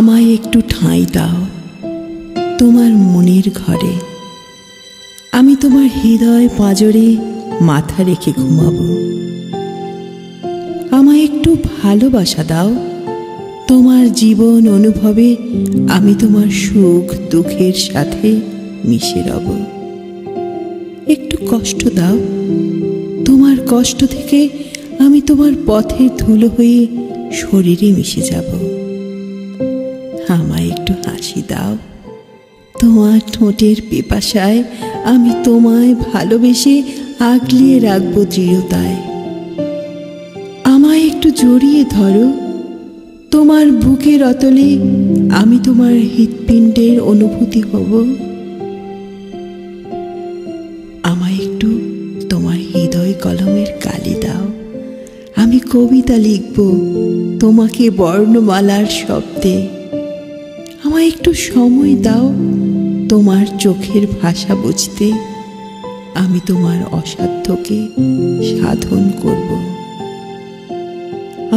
আমায় একটু ঠাঁই দাও তোমার মনের ঘরে। আমি তোমার হৃদয় পাঁজরে মাথা রেখে ঘুমাবো। আমায় একটু ভালোবাসা দাও তোমার জীবন অনুভবে। আমি তোমার সুখ দুঃখের সাথে মিশে রব। একটু কষ্ট দাও, তোমার কষ্ট থেকে আমি তোমার পথের ধুলো হয়ে শরীরে মিশে যাব। আমায় একটু হাসি দাও, তোমার ঠোঁটের পিপাসায় আমি তোমায় ভালোবেসে আগলিয়ে রাখবো দৃঢ়তায়। আমায় একটু জড়িয়ে ধরো, তোমার বুকের অতলে আমি তোমার হৃৎপিণ্ডের অনুভূতি হব। আমায় একটু তোমার হৃদয় কলমের কালি দাও, আমি কবিতা লিখব তোমাকে বর্ণমালার শব্দে। আমায় একটু সময় দাও তোমার চোখের ভাষা বুঝতে। আমি তোমার অসাধ্যকে সাধন করব,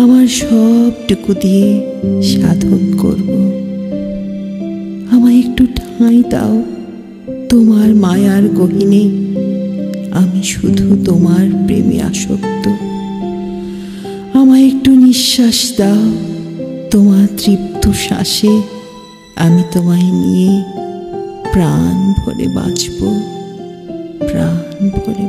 আমার সবটুকু দিয়ে সাধন করব। আমায় একটু ঠাঁই দাও তোমার মায়ার গহীনে। আমি শুধু তোমার প্রেমে আসক্ত। আমায় একটু নিঃশ্বাস দাও তোমার তৃপ্ত শ্বাসে। আমি তোমায় নিয়ে প্রাণ ভরে বাঁচব, প্রাণ ভরে